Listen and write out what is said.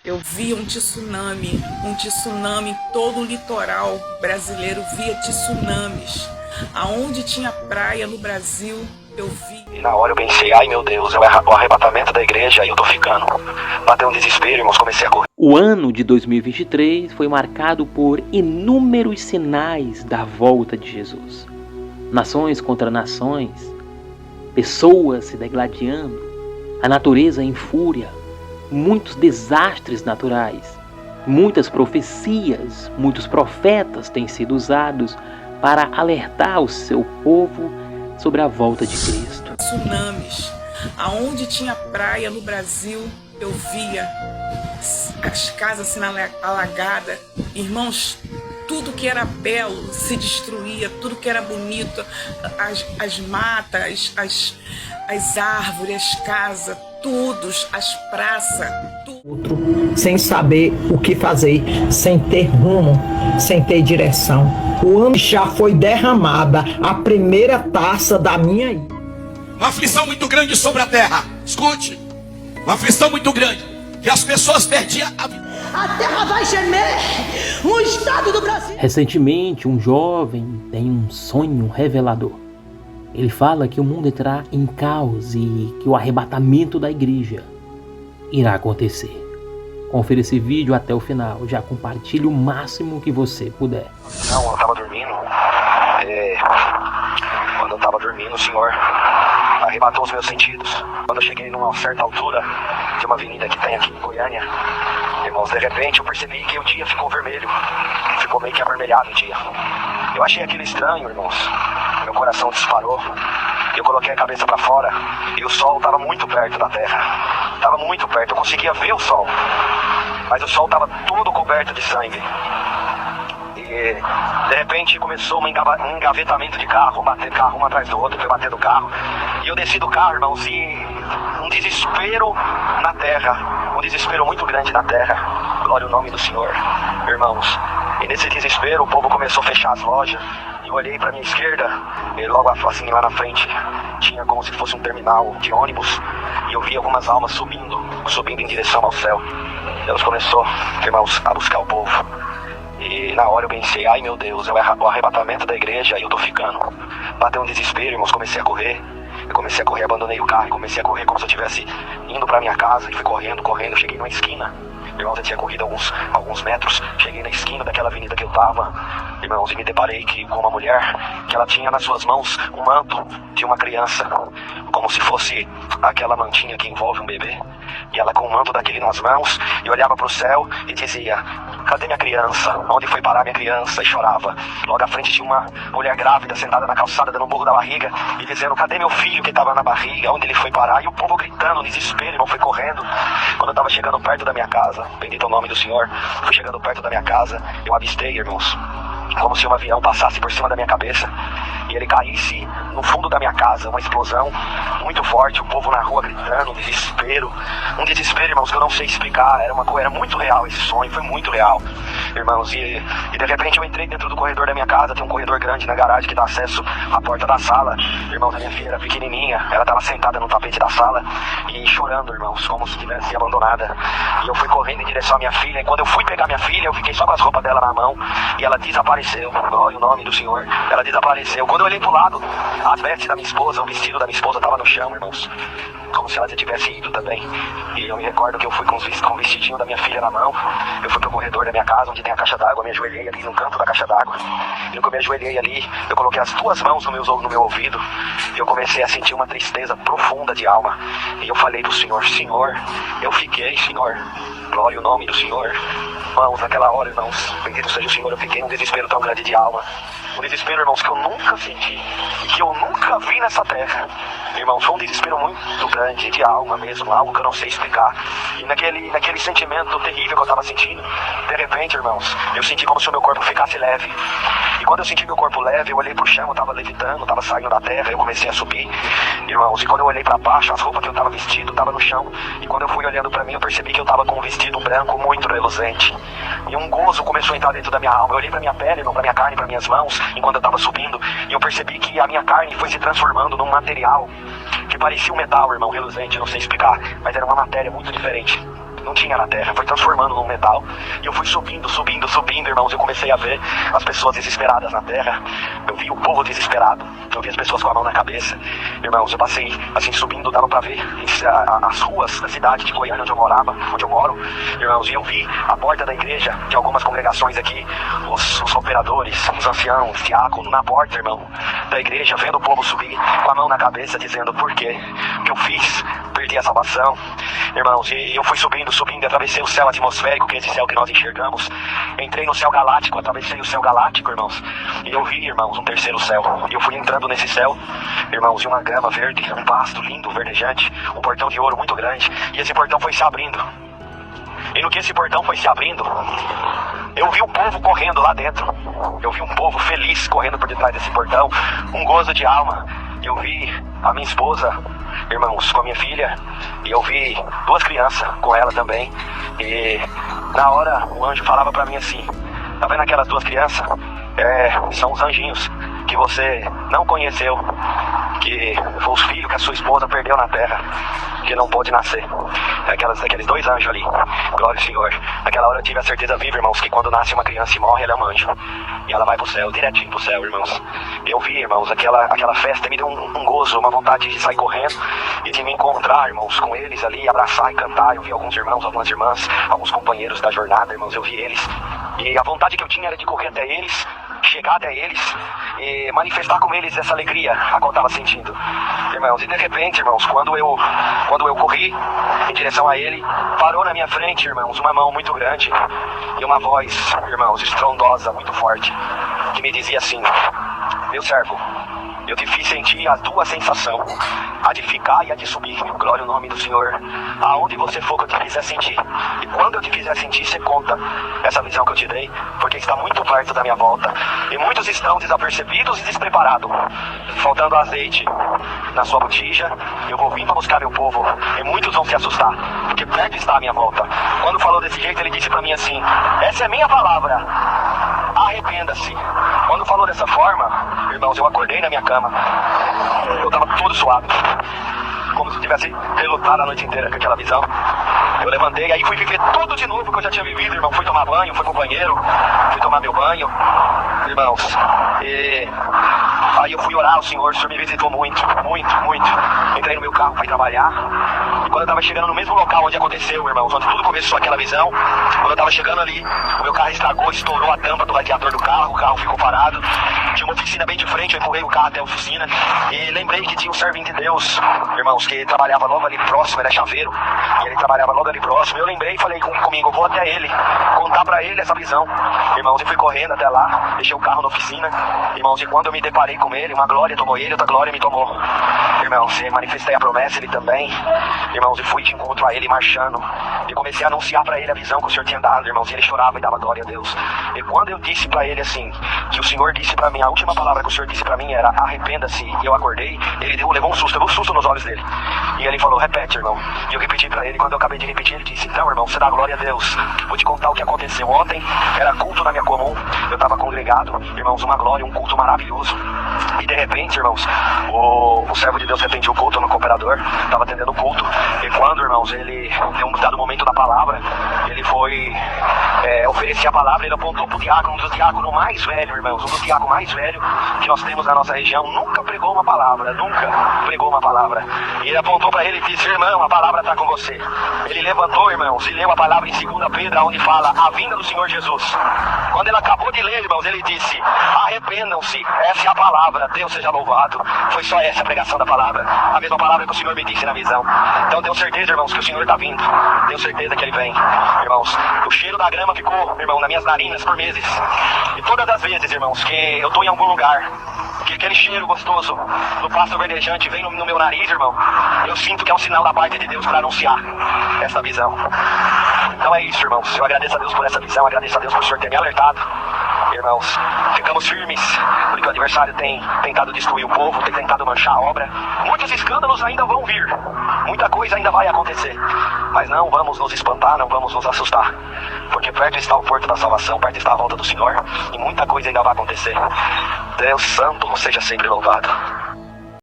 Eu via um tsunami em todo o litoral brasileiro, via tsunamis. Aonde tinha praia no Brasil, eu vi. E na hora eu pensei, ai meu Deus, é o arrebatamento da igreja e eu tô ficando. Bateu um desespero, irmãos, comecei a correr. O ano de 2023 foi marcado por inúmeros sinais da volta de Jesus. Nações contra nações, pessoas se degladiando, a natureza em fúria, muitos desastres naturais, muitas profecias, muitos profetas têm sido usados para alertar o seu povo sobre a volta de Cristo. Tsunamis. Aonde tinha praia no Brasil, eu via as casas assim alagadas. Irmãos, tudo que era belo se destruía, tudo que era bonito, as matas, as árvores, as casas, as praças, tudo. Sem saber o que fazer, sem ter rumo, sem ter direção. O ano já foi derramada a primeira taça da minha ira. Uma aflição muito grande sobre a terra. Escute, uma aflição muito grande, que as pessoas perdiam a vida. A terra vai gemer, o estado do Brasil. Recentemente, um jovem tem um sonho revelador. Ele fala que o mundo entrará em caos e que o arrebatamento da igreja irá acontecer. Confira esse vídeo até o final. Já compartilhe o máximo que você puder. Não, eu tava dormindo. Quando eu tava dormindo, o Senhor arrebatou os meus sentidos. Quando eu cheguei numa certa altura de uma avenida que tem aqui em Goiânia, irmãos, de repente eu percebi que o dia ficou vermelho. Ficou meio que avermelhado o dia. Eu achei aquilo estranho, irmãos. Meu coração disparou. Eu coloquei a cabeça para fora e o sol estava muito perto da terra. Estava muito perto, eu conseguia ver o sol. Mas o sol estava todo coberto de sangue. E de repente começou um engavetamento de carro, bater carro um atrás do outro, foi bater do carro. E eu desci do carro, irmãos, e um desespero na terra, um desespero muito grande na terra. Glória ao nome do Senhor, irmãos. E nesse desespero o povo começou a fechar as lojas. E eu olhei para minha esquerda e logo assim lá na frente tinha como se fosse um terminal de ônibus. E eu vi algumas almas subindo em direção ao céu. Deus começou, irmãos, a buscar o povo. E na hora eu pensei, ai meu Deus, é o arrebatamento da igreja e eu tô ficando. Bateu um desespero, irmãos, comecei a correr. Eu comecei a correr, abandonei o carro e comecei a correr como se eu estivesse indo pra minha casa. E fui correndo, cheguei numa esquina. Irmãos, eu tinha corrido alguns metros, cheguei na esquina daquela avenida que eu tava, irmãos, e me deparei com uma mulher, que ela tinha nas suas mãos um manto de uma criança, como se fosse aquela mantinha que envolve um bebê. E ela com o manto daquele nas mãos, e olhava pro céu e dizia, cadê minha criança? Onde foi parar minha criança? E chorava. Logo à frente tinha uma mulher grávida sentada na calçada, dando um burro da barriga, e dizendo, cadê meu filho que estava na barriga? Onde ele foi parar? E o povo gritando, desespero, irmão, foi correndo. Quando eu estava chegando perto da minha casa, bendito é o nome do Senhor, fui chegando perto da minha casa, eu avistei, irmãos, como se um avião passasse por cima da minha cabeça e ele caísse no fundo da minha casa, uma explosão muito forte, o povo na rua gritando, um desespero, irmãos, que eu não sei explicar. Era muito real esse sonho, foi muito real, irmãos, e de repente eu entrei dentro do corredor da minha casa. Tem um corredor grande na garagem que dá acesso à porta da sala. Irmãos, a minha filha era pequenininha, ela estava sentada no tapete da sala e chorando, irmãos, como se estivesse abandonada. E eu fui correndo em direção à minha filha, e quando eu fui pegar minha filha, eu fiquei só com as roupas dela na mão e ela desapareceu. Glória ao nome do Senhor, ela desapareceu. Quando eu olhei pro lado, as vestes da minha esposa, o vestido da minha esposa estava no chão, irmãos, como se ela já tivesse ido também. E eu me recordo que eu fui com o vestidinho da minha filha na mão. Eu fui pro corredor da minha casa, onde tem a caixa d'água, me ajoelhei ali no canto da caixa d'água. E no que eu me ajoelhei ali, eu coloquei as duas mãos no meu ouvido, e eu comecei a sentir uma tristeza profunda de alma. E eu falei pro Senhor, Senhor, eu fiquei, Senhor, glória ao nome do Senhor. Irmãos, naquela hora, irmãos, bendito seja o Senhor, eu fiquei num desespero tão grande de alma. Um desespero, irmãos, que eu nunca senti e que eu nunca vi nessa terra. Irmãos, foi um desespero muito grande de alma mesmo, algo que eu não sei explicar. E naquele sentimento terrível que eu estava sentindo, de repente, irmãos, eu senti como se o meu corpo ficasse leve. E quando eu senti meu corpo leve, eu olhei pro chão, eu estava levitando, estava saindo da terra, eu comecei a subir, irmãos. E quando eu olhei para baixo, as roupas que eu estava vestido estavam no chão. E quando eu fui olhando para mim, eu percebi que eu estava com um vestido branco muito reluzente. E um gozo começou a entrar dentro da minha alma. Eu olhei para minha pele, irmão, para minha carne, para minhas mãos, enquanto eu estava subindo, e eu percebi que a minha carne foi se transformando num material que parecia um metal, irmão, reluzente, não sei explicar, mas era uma matéria muito diferente. não tinha na terra, foi transformando num metal. E eu fui subindo, irmãos. Eu comecei a ver as pessoas desesperadas na terra. Eu vi o povo desesperado. Eu vi as pessoas com a mão na cabeça. Irmãos, eu passei assim subindo, dava pra ver as ruas da cidade de Goiânia, onde eu moro. Irmãos, e eu vi a porta da igreja de algumas congregações aqui, os operadores, os anciãos, diáconos, na porta, irmão, da igreja, vendo o povo subir com a mão na cabeça, dizendo: por quê? O que eu fiz? Perdi a salvação. Irmãos, e eu fui subindo, atravessei o céu atmosférico, que é esse céu que nós enxergamos. Entrei no céu galáctico, atravessei o céu galáctico, irmãos. E eu vi, irmãos, um terceiro céu. E eu fui entrando nesse céu, irmãos, e uma grama verde, um pasto lindo, verdejante, um portão de ouro muito grande. E esse portão foi se abrindo. E no que esse portão foi se abrindo, eu vi o povo correndo lá dentro. Eu vi um povo feliz correndo por detrás desse portão, um gozo de alma. Eu vi a minha esposa, irmãos, com a minha filha, e eu vi duas crianças com ela também. E na hora o anjo falava pra mim assim: tá vendo aquelas duas crianças? São os anjinhos que você não conheceu, que foi os filhos que a sua esposa perdeu na terra, que não pôde nascer. Aqueles dois anjos ali, glória ao Senhor. Naquela hora eu tive a certeza viva, irmãos, que quando nasce uma criança e morre, ela é um anjo, e ela vai pro céu, direitinho pro céu, irmãos. Eu vi, irmãos, aquela festa me deu um gozo, uma vontade de sair correndo e de me encontrar, irmãos, com eles ali, abraçar e cantar. Eu vi alguns irmãos, algumas irmãs, alguns companheiros da jornada, irmãos, eu vi eles, e a vontade que eu tinha era de correr até eles, chegar até eles e manifestar com eles essa alegria a qual eu estava sentindo, irmãos. E de repente, irmãos, quando eu corri em direção a ele, parou na minha frente, irmãos, uma mão muito grande e uma voz, irmãos, estrondosa, muito forte, que me dizia assim: meu servo, eu te fiz sentir as duas sensações, a de ficar e a de subir. Glória ao nome do Senhor. Aonde você for que eu te fizer sentir, e quando eu te fizer sentir, você conta essa visão que eu te dei, porque está muito perto da minha volta. E muitos estão desapercebidos e despreparados, faltando azeite na sua botija. Eu vou vir para buscar meu povo, e muitos vão se assustar, porque perto está a minha volta. Quando falou desse jeito, ele disse para mim assim: essa é minha palavra, arrependa-se. Quando falou dessa forma, irmãos, eu acordei na minha cama. Eu estava todo suado, como se tivesse relutado a noite inteira com aquela visão. Eu levantei, aí fui viver tudo de novo que eu já tinha vivido, irmão. Fui tomar banho, fui pro banheiro, fui tomar meu banho, irmãos. E aí eu fui orar ao Senhor. O Senhor me visitou muito, muito, muito. Entrei no meu carro, fui trabalhar. E quando eu tava chegando no mesmo local onde aconteceu, irmãos, onde tudo começou aquela visão, quando eu tava chegando ali, o meu carro estragou, estourou a tampa do radiador do carro, o carro ficou parado. Tinha uma oficina bem de frente, eu empurrei o carro até a oficina. E lembrei que tinha um servente de Deus, irmãos, que trabalhava logo ali próximo, ele é chaveiro. E ele trabalhava logo ali próximo. Eu lembrei e falei comigo: eu vou até ele, contar pra ele essa visão. Irmãos, eu fui correndo até lá, deixei o carro na oficina. Irmãos, e quando eu me deparei com ele, uma glória tomou ele, outra glória me tomou. Irmãos, e manifestei a promessa, ele também. Irmãos, e fui de encontro a ele marchando. E comecei a anunciar pra ele a visão que o Senhor tinha dado, irmãos. E ele chorava e dava glória a Deus. E quando eu disse pra ele assim, que o Senhor disse pra mim, a última palavra que o Senhor disse pra mim era: arrependa-se. E eu acordei, ele levou um susto, eu vi um susto nos olhos dele. E ele falou: repete, irmão. E eu repeti pra ele. Quando eu acabei de repetir, ele disse: então, irmão, você dá glória a Deus. Vou te contar o que aconteceu ontem. Era culto na minha comum, eu estava congregado, irmãos, uma glória, um culto maravilhoso. E de repente, irmãos, o servo de Deus que atendia o culto no cooperador, estava atendendo o culto. E quando, irmãos, ele deu um dado momento da palavra, ele foi oferecer a palavra. Ele apontou para o diácono, um dos diáconos mais velhos, irmãos, um dos diáconos mais velhos que nós temos na nossa região. Nunca pregou uma palavra, nunca pregou uma palavra. E ele apontou para ele e disse: irmão, a palavra está com você. Ele levantou, irmãos, e leu a palavra em 2 Pedro, onde fala a vinda do Senhor Jesus. Quando ele acabou de ler, irmãos, ele disse: arrependam-se, essa é a palavra, Deus seja louvado. Foi só essa a pregação da palavra, a mesma palavra que o Senhor me disse na visão. Então tenho certeza, irmãos, que o Senhor está vindo, tenho certeza que Ele vem. Irmãos, o cheiro da grama ficou, irmão, nas minhas narinas por meses. E todas as vezes, irmãos, que eu estou em algum lugar, que aquele cheiro gostoso do pasto verdejante vem no meu nariz, irmão, eu sinto que é um sinal da parte de Deus para anunciar essa visão. Então é isso, irmãos. Eu agradeço a Deus por essa visão, agradeço a Deus por o Senhor ter me alertado. Irmãos, ficamos firmes, porque o adversário tem tentado destruir o povo, tem tentado manchar a obra. Muitos escândalos ainda vão vir, muita coisa ainda vai acontecer. Mas não vamos nos espantar, não vamos nos assustar, porque perto está o porto da salvação, perto está a volta do Senhor, e muita coisa ainda vai acontecer. Deus Santo seja sempre louvado.